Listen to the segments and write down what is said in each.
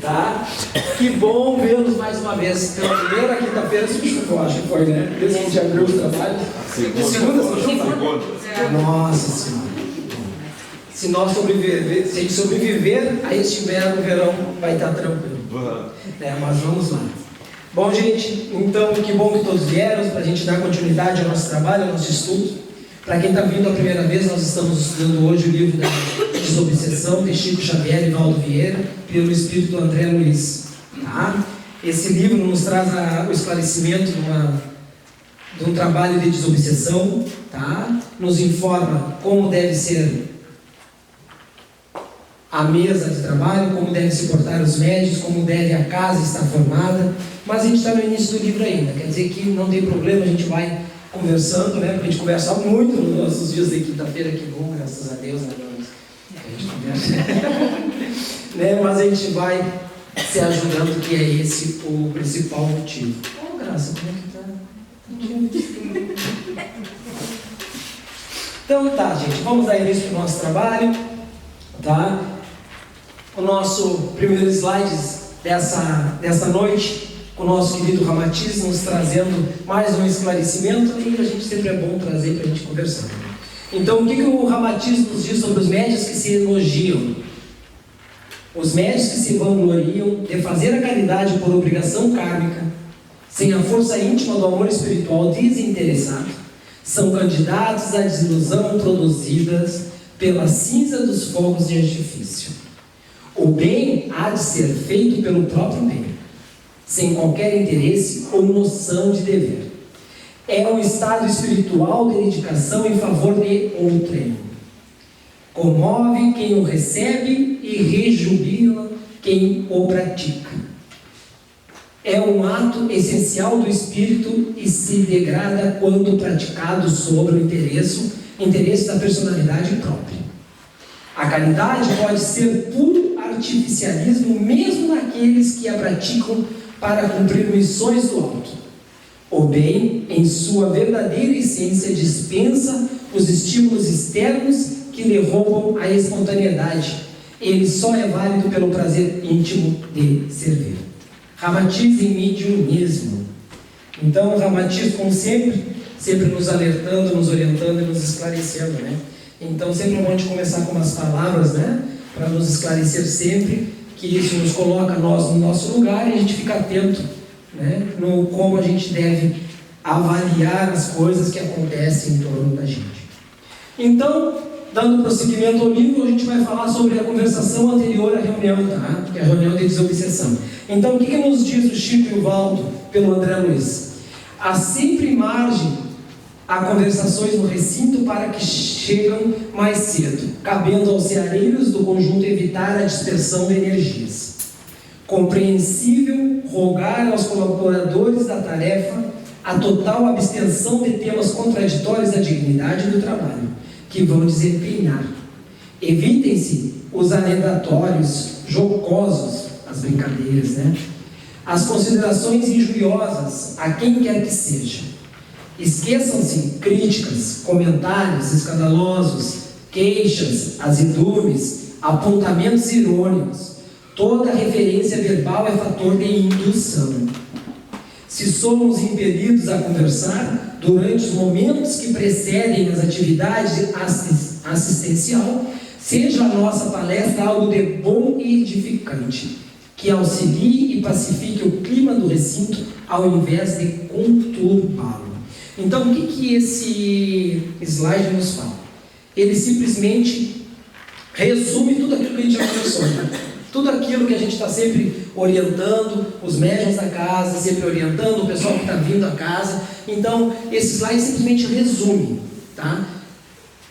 Tá? Que bom vê-los mais uma vez. Pela primeira quinta-feira se chuvou, acho que foi, né? Desde que a gente abriu os trabalhos. Segunda. Nossa Senhora. Se nós sobreviver, se a gente sobreviver a este inverno, o verão vai estar tranquilo. Mas vamos lá. Bom, gente, então que bom que todos vieram para a gente dar continuidade ao nosso trabalho, ao nosso estudo. Para quem está vindo a primeira vez, nós estamos estudando hoje o livro da Desobsessão de Chico Xavier e Valdo Vieira, pelo espírito do André Luiz. Tá? Esse livro nos traz o esclarecimento de um trabalho de desobsessão, tá? Nos informa como deve ser a mesa de trabalho, como devem se portar os médios, como deve a casa estar formada. Mas a gente está no início do livro ainda, quer dizer que não tem problema, a gente vai conversando, né? Porque a gente conversa muito nos nossos dias de quinta-feira, que bom, graças a Deus, né? A gente conversa, né? Mas a gente vai se ajudando, que é esse o principal motivo. Oh, Graça, como é que tá? Então tá, gente, vamos dar início para o nosso trabalho, tá? O nosso primeiro slide dessa noite, com o nosso querido Ramatiz nos trazendo mais um esclarecimento, e a gente sempre é bom trazer para a gente conversar. Então, o que o Ramatiz nos diz sobre os médios que se elogiam? Os médios que se vangloriam de fazer a caridade por obrigação kármica, sem a força íntima do amor espiritual desinteressado, são candidatos à desilusão produzidas pela cinza dos fogos de artifício. O bem há de ser feito pelo próprio bem, sem qualquer interesse ou noção de dever. É um estado espiritual de dedicação em favor de outrem. Comove quem o recebe e rejubila quem o pratica. É um ato essencial do espírito e se degrada quando praticado sobre o interesse da personalidade própria. A caridade pode ser puro artificialismo, mesmo naqueles que a praticam para cumprir missões do alto. O bem, em sua verdadeira essência, dispensa os estímulos externos que lhe roubam a espontaneidade. Ele só é válido pelo prazer íntimo de servir. Ramatiz em mediunismo. Então, Ramatiz, como sempre nos alertando, nos orientando e nos esclarecendo, né? Então, sempre é bom de começar com umas palavras, né? Para nos esclarecer sempre, que isso nos coloca nós no nosso lugar e a gente fica atento, né? No como a gente deve avaliar as coisas que acontecem em torno da gente. Então, dando prosseguimento ao livro, a gente vai falar sobre a conversação anterior à reunião, tá? Que é a reunião de desobsessão. Então, o que nos diz o Chico e o Valdo pelo André Luiz? Há sempre margem a conversações no recinto para que chegam mais cedo, cabendo aos ceareiros do conjunto evitar a dispersão de energias. Compreensível rogar aos colaboradores da tarefa a total abstenção de temas contraditórios à dignidade do trabalho que vão desempenhar. Evitem-se os anedatórios jocosos, as brincadeiras, né? As considerações injuriosas a quem quer que seja. Esqueçam-se críticas, comentários escandalosos, queixas, azedumes, apontamentos irônicos. Toda referência verbal é fator de indução. Se somos impelidos a conversar durante os momentos que precedem as atividades assistencial, seja a nossa palestra algo de bom e edificante, que auxilie e pacifique o clima do recinto ao invés de conturbá-lo. Então, o que esse slide nos fala? Ele simplesmente resume tudo aquilo que a gente já conversou, né? Tudo aquilo que a gente está sempre orientando, os médiuns da casa, sempre orientando o pessoal que está vindo à casa. Então, esse slide simplesmente resume, tá?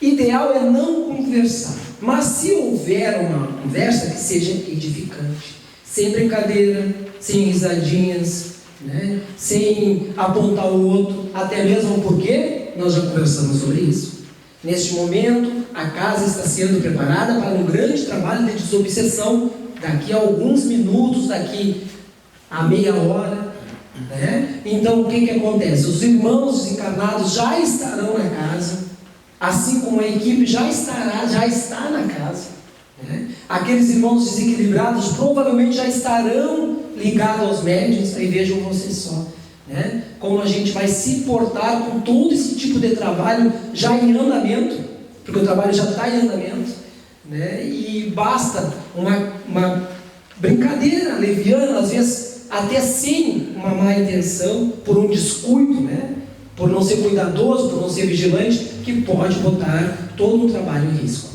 Ideal é não conversar, mas se houver uma conversa, que seja edificante, sem brincadeira, sem risadinhas, né? Sem apontar o outro, até mesmo porque nós já conversamos sobre isso. Neste momento, a casa está sendo preparada para um grande trabalho de desobsessão. Daqui a alguns minutos, daqui a meia hora, né? Então, o que acontece? Os irmãos desencarnados já estarão na casa, assim como a equipe já está na casa, né? Aqueles irmãos desequilibrados provavelmente já estarão ligados aos médiuns. Aí vejam vocês só, né? Como a gente vai se portar com todo esse tipo de trabalho já em andamento, porque o trabalho já está em andamento, né? E basta uma brincadeira leviana, às vezes até sem uma má intenção, por um descuido, né? Por não ser cuidadoso, por não ser vigilante, que pode botar todo o trabalho em risco,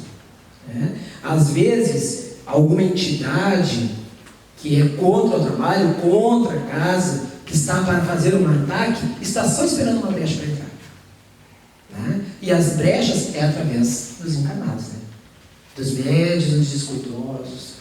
né? Às vezes, alguma entidade que é contra o trabalho, contra a casa, que está para fazer um ataque, está só esperando uma brecha para entrar, né? E as brechas é através dos encarnados, né? Dos médiuns, dos descuidosos,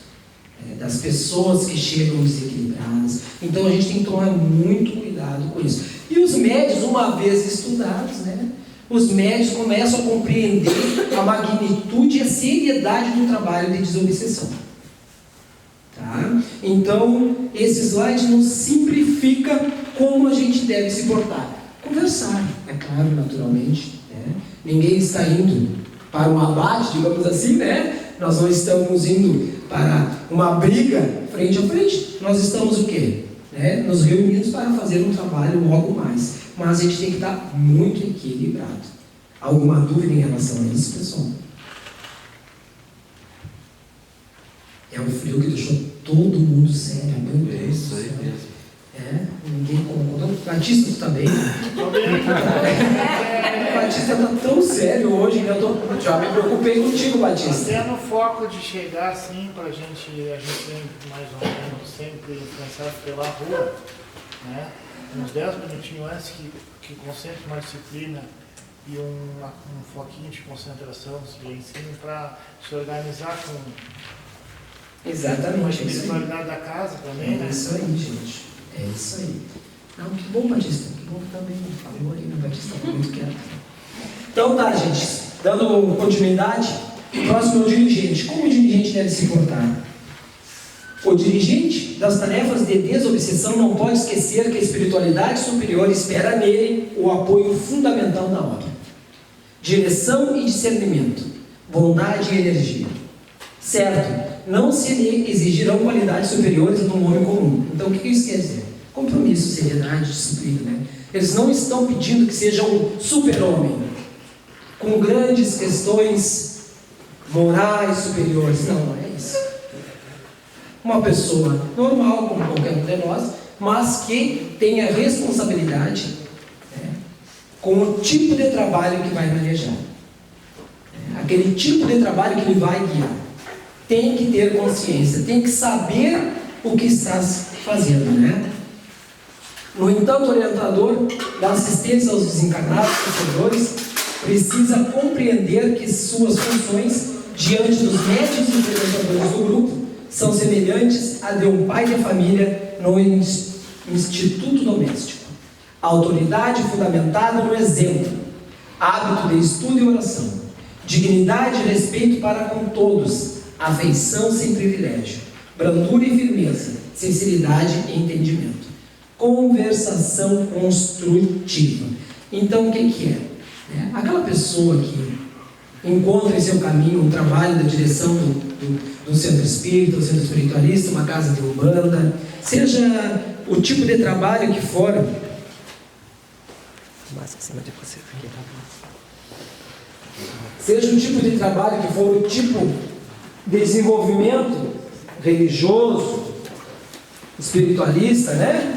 das pessoas que chegam desequilibradas. Então a gente tem que tomar muito cuidado com isso. E os médiuns, uma vez estudados, né, os médiuns começam a compreender a magnitude e a seriedade do trabalho de desobsessão. Tá? Então, esse slide nos simplifica como a gente deve se portar. Conversar, é claro, naturalmente, né? Ninguém está indo para um abate, digamos assim, né? Nós não estamos indo para uma briga frente a frente. Nós estamos o quê? Né? Nos reunidos para fazer um trabalho logo mais. Mas a gente tem que estar muito equilibrado. Alguma dúvida em relação a isso, pessoal? É um frio que deixou todo mundo sério. Meu Deus. É isso aí mesmo. Ninguém concordou. Batista, tu tá bem? Batista tá tão sério hoje, né? Já me preocupei contigo, Batista. Até no foco de chegar assim, a gente vem mais ou menos sempre influenciado pela rua, né? Uns 10 minutinhos antes que concentre uma disciplina e um foquinho de concentração, de ensino para se organizar com Exatamente, a espiritualidade da casa também, né? É isso aí, gente. É isso aí. Não, que bom, Batista. Que bom que também falou aí, né? Batista está muito quieto. Então tá, gente. Dando continuidade, o próximo é o dirigente. Como o dirigente deve se portar? O dirigente das tarefas de desobsessão não pode esquecer que a espiritualidade superior espera nele o apoio fundamental da obra. Direção e discernimento, bondade e energia. Certo, não se lhe exigirão qualidades superiores a de um homem comum. Então o que isso quer dizer? Compromisso, seriedade, disciplina, né? Eles não estão pedindo que seja um super-homem, com grandes questões morais superiores. Não é isso. Uma pessoa normal, como qualquer um de nós, mas que tenha responsabilidade, né, com o tipo de trabalho que vai manejar. Aquele tipo de trabalho que ele vai guiar. Tem que ter consciência, tem que saber o que estás fazendo, né? No entanto, o orientador da assistência aos desencarnados sofredores precisa compreender que suas funções diante dos médicos e orientadores do grupo são semelhantes à de um pai de família no instituto doméstico. Autoridade fundamentada no exemplo, hábito de estudo e oração, dignidade e respeito para com todos, afeição sem privilégio, brandura e firmeza, sinceridade e entendimento, conversação construtiva. Então o que é? Aquela pessoa que encontra em seu caminho um trabalho da direção do centro espírita, do centro espiritualista, uma casa de umbanda, seja o tipo de trabalho que for, seja o tipo de trabalho que for, o tipo de desenvolvimento religioso, espiritualista, né?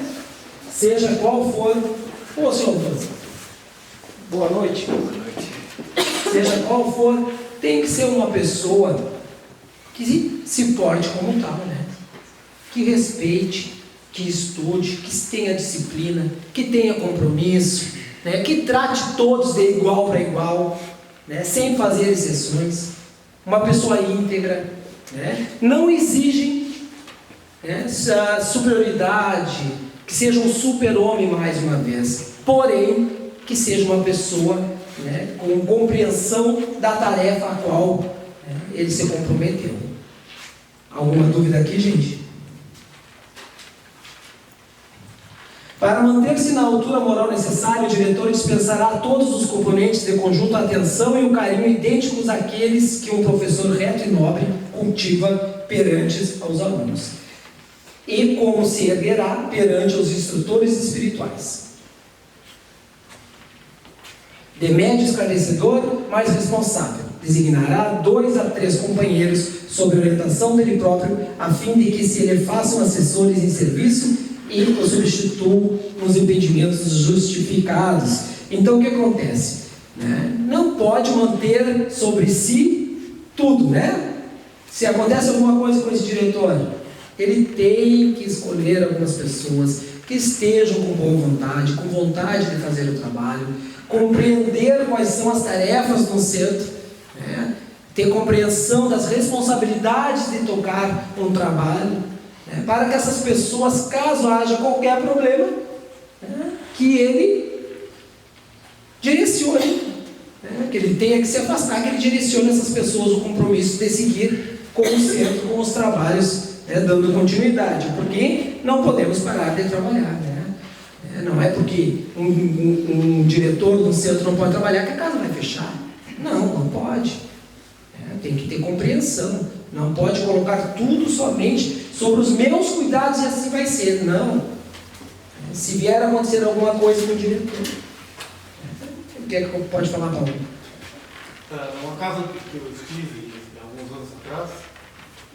Seja qual for, ô senhor, boa noite. Seja qual for, tem que ser uma pessoa que se porte como tal, né? Que respeite, que estude, que tenha disciplina, que tenha compromisso, né? Que trate todos de igual para igual, né? Sem fazer exceções. Uma pessoa íntegra, né? Não exigem, né, superioridade, que seja um super-homem mais uma vez, porém que seja uma pessoa, né, com compreensão da tarefa a qual, né, ele se comprometeu. Alguma dúvida aqui, gente? Para manter-se na altura moral necessária, o diretor dispensará a todos os componentes de conjunto a atenção e o carinho idênticos àqueles que um professor reto e nobre cultiva perante aos alunos, e como se erguerá perante os instrutores espirituais. De médio esclarecedor, mais responsável, designará 2 a 3 companheiros sob orientação dele próprio, a fim de que se lhe façam assessores em serviço e o substituam nos impedimentos justificados. Então o que acontece? Não pode manter sobre si tudo, né? Se acontece alguma coisa com esse diretor, ele tem que escolher algumas pessoas que estejam com boa vontade, com vontade de fazer o trabalho, compreender quais são as tarefas do centro, né? Ter compreensão das responsabilidades de tocar um trabalho, né? Para que essas pessoas, caso haja qualquer problema, né? Que ele direcione, né? Que ele tenha que se afastar, que ele direcione essas pessoas o compromisso de seguir com o centro, com os trabalhos, né? Dando continuidade, porque não podemos parar de trabalhar, né? Não é porque um diretor de um centro não pode trabalhar que a casa vai fechar. Não pode. Tem que ter compreensão. Não pode colocar tudo somente sobre os meus cuidados e assim vai ser. Não. Se vier a acontecer alguma coisa com o diretor. O que é que pode falar, Paulo? Numa casa que eu estive há alguns anos atrás,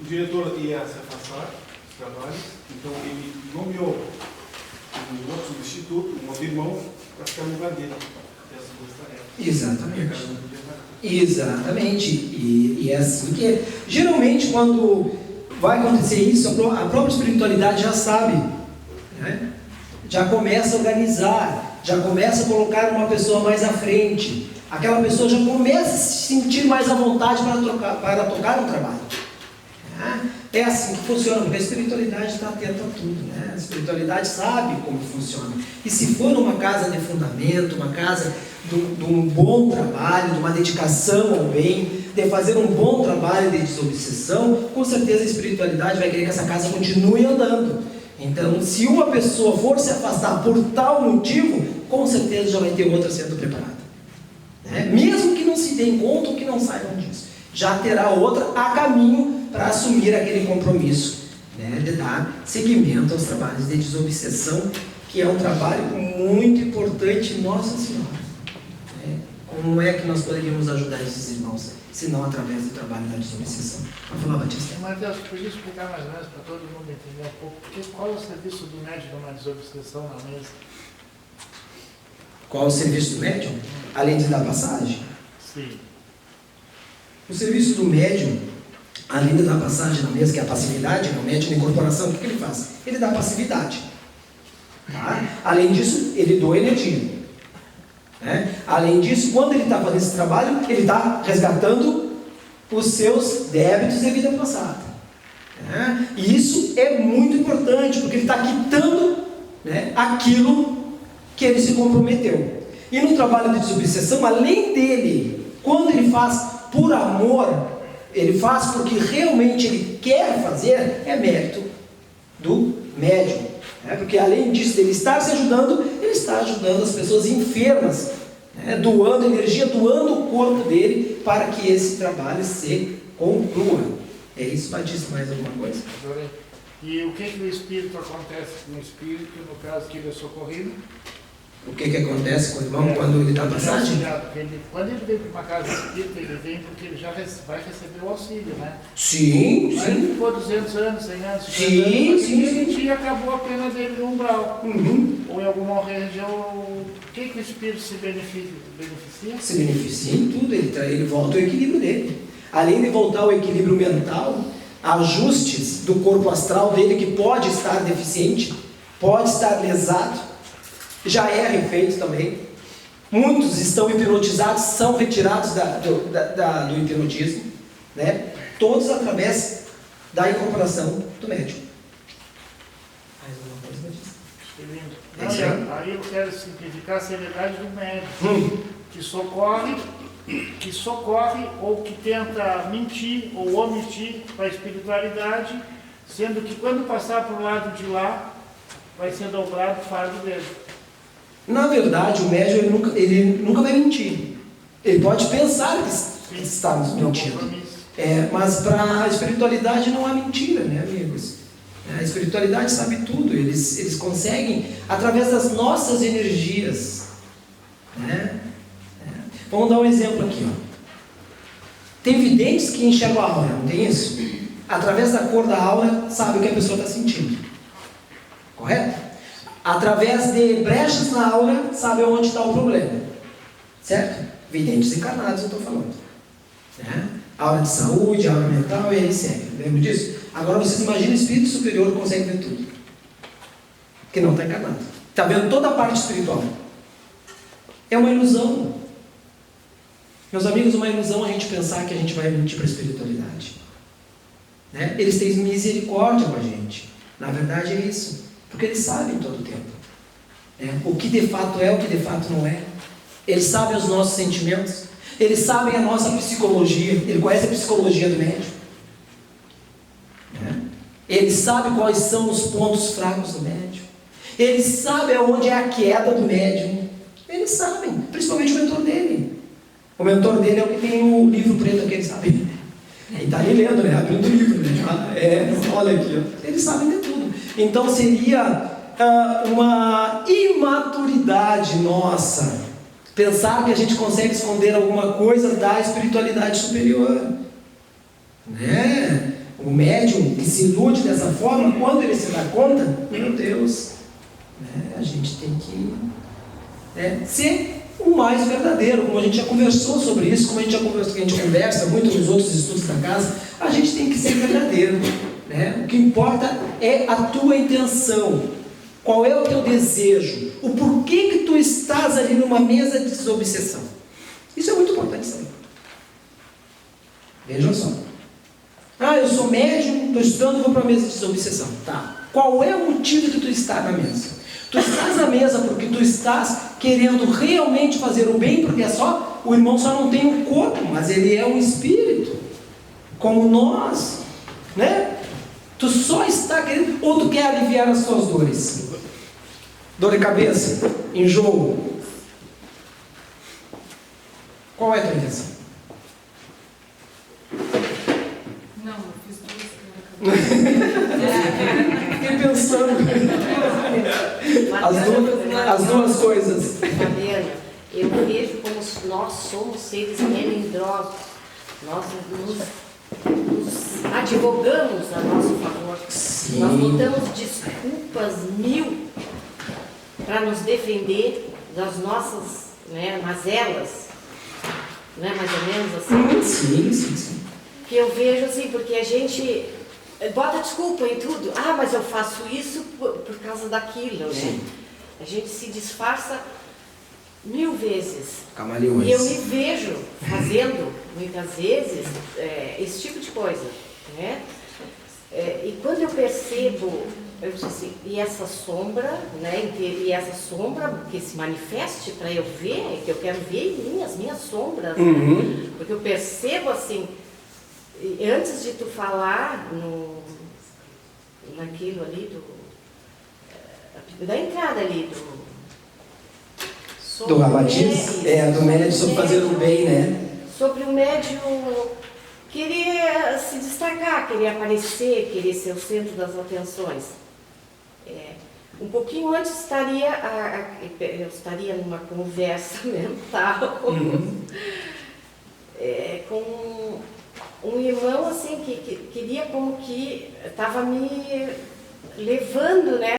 o diretor ia se afastar dos trabalhos, então ele nomeou um outro substituto, um outro irmão, para ficar no lugar dele. Exatamente. Exatamente. E é assim que é. Geralmente, quando vai acontecer isso, a própria espiritualidade já sabe, né? Já começa a organizar, já começa a colocar uma pessoa mais à frente. Aquela pessoa já começa a se sentir mais à vontade para tocar um trabalho. É assim que funciona, porque a espiritualidade está atenta a tudo, né? A espiritualidade sabe como funciona. E se for uma casa de fundamento, uma casa de um bom trabalho, de uma dedicação ao bem, de fazer um bom trabalho de desobsessão, com certeza a espiritualidade vai querer que essa casa continue andando. Então, se uma pessoa for se afastar por tal motivo, com certeza já vai ter outra sendo preparada, né? Mesmo que não se deem conta ou que não saibam disso, já terá outra a caminho para assumir aquele compromisso, né, de dar seguimento aos trabalhos de desobsessão, que é um trabalho muito importante. Nossa Senhora, né? Como é que nós poderíamos ajudar esses irmãos, se não através do trabalho da desobsessão? Vamos falar, Batista. Mateus, podia explicar mais ou menos para todo mundo entender um pouco, qual é o serviço do médium numa desobsessão na mesa? Qual é o serviço do médium? Além de dar passagem? Sim. O serviço do médium, além de dar passagem na mesa, que é a passividade, o médium de incorporação, o que ele faz? Ele dá passividade. Tá? Além disso, ele doa energia. Né? Além disso, quando ele está fazendo esse trabalho, ele está resgatando os seus débitos de vida passada. Né? E isso é muito importante, porque ele está quitando, né, aquilo que ele se comprometeu. E no trabalho de desobsessão, além dele, quando ele faz por amor, ele faz porque realmente ele quer fazer, é mérito do médium, né? Porque além disso, ele estar se ajudando, ele está ajudando as pessoas enfermas, né? Doando energia, doando o corpo dele para que esse trabalho se conclua. É isso, Batista, mais alguma coisa? Adorei. E o que o espírito acontece com o espírito, no caso que ele é socorrido? O que acontece com o irmão quando ele dá passagem? Quando ele vem para uma casa espírita, ele vem porque ele já vai receber o auxílio, né? Sim, Aí sim. ele ficou 200 anos, 100 anos, 50 Sim, anos, sim. e acabou a pena dele no umbral. Ou em alguma região, o que o espírito se beneficia? Se beneficia em tudo, ele volta ao equilíbrio dele. Além de voltar ao equilíbrio mental, ajustes do corpo astral dele que pode estar deficiente, pode estar lesado, já é refeito também. Muitos estão hipnotizados, são retirados do hipnotismo, né? Todos através da incorporação do médium. Mais alguma coisa, Batista? Aí eu quero simplificar a seriedade do médium, que socorre ou que tenta mentir ou omitir para a espiritualidade, sendo que quando passar para o lado de lá, vai ser dobrado o fardo dele. Na verdade, o médium ele nunca vai mentir. Ele pode pensar que está mentindo. Mas para a espiritualidade não há mentira, né, amigos? A espiritualidade sabe tudo. Eles conseguem, através das nossas energias, né? Vamos dar um exemplo aqui, ó. Tem videntes que enxergam a aura, não tem isso? Através da cor da aura, sabe o que a pessoa está sentindo. Correto? Através de brechas na aura, sabe onde está o problema. Certo? Videntes encarnados, eu estou falando. Né? Aura de saúde, aura mental, e aí segue. Lembra disso? Agora vocês imaginam o espírito superior que consegue ver tudo. Que não está encarnado. Está vendo toda a parte espiritual. É uma ilusão. Meus amigos, uma ilusão a gente pensar que a gente vai mentir para a espiritualidade. Né? Eles têm misericórdia com a gente. Na verdade é isso. Porque eles sabem todo o tempo. O que de fato é, o que de fato não é. Eles sabem os nossos sentimentos. Eles sabem a nossa psicologia. Ele conhece a psicologia do médium. Eles sabem quais são os pontos fracos do médium. Eles sabem aonde é a queda do médium. Eles sabem. Principalmente o mentor dele. O mentor dele é o que tem o livro preto que ele sabe. E está ali lendo, né? Abrindo o livro. Né? Olha aqui. Ó. Eles sabem de tudo. Então seria uma imaturidade nossa pensar que a gente consegue esconder alguma coisa da espiritualidade superior. Né? O médium que se ilude dessa forma, quando ele se dá conta, meu Deus, a gente tem que ser o mais verdadeiro, como a gente já conversou sobre isso, como a gente conversa muito nos outros estudos da casa, a gente tem que ser verdadeiro. Né? O que importa é a tua intenção. Qual é o teu desejo? O porquê que tu estás ali numa mesa de desobsessão? Isso é muito importante saber. Vejam só. Eu sou médium, estou estudando, vou para a mesa de desobsessão. Tá. Qual é o motivo que tu está na mesa? Tu estás na mesa porque tu estás querendo realmente fazer o bem, porque o irmão só não tem um corpo, mas ele é um espírito, como nós, né? Tu só está querendo, ou tu quer aliviar as tuas dores? Dor de cabeça, enjoo. Qual é a tua intenção? Não, eu fiz duas. Fiquei pensando. As duas coisas. Fabiana, eu vejo como nós somos seres melindrosos. Nós nos advogamos a nosso favor. Sim. Nós não damos desculpas mil para nos defender das nossas mazelas. Não é mais ou menos assim? Sim. Que eu vejo assim, porque a gente bota desculpa em tudo. Mas eu faço isso por causa daquilo, né? Sim. A gente se disfarça 1000 vezes. Camaleões. E eu me vejo fazendo, muitas vezes, esse tipo de coisa, né? E quando eu percebo, eu disse assim, e essa sombra, né? E essa sombra que se manifeste para eu ver, que eu quero ver em mim as minhas sombras, né? Porque eu percebo assim, antes de tu falar naquilo ali da entrada ali Do Ramatiz? Do médium sobre fazer o bem, né? Sobre o médium querer se destacar, querer aparecer, querer ser o centro das atenções. Um pouquinho antes eu estaria numa conversa mental com um irmão assim que queria como que estava me levando, né?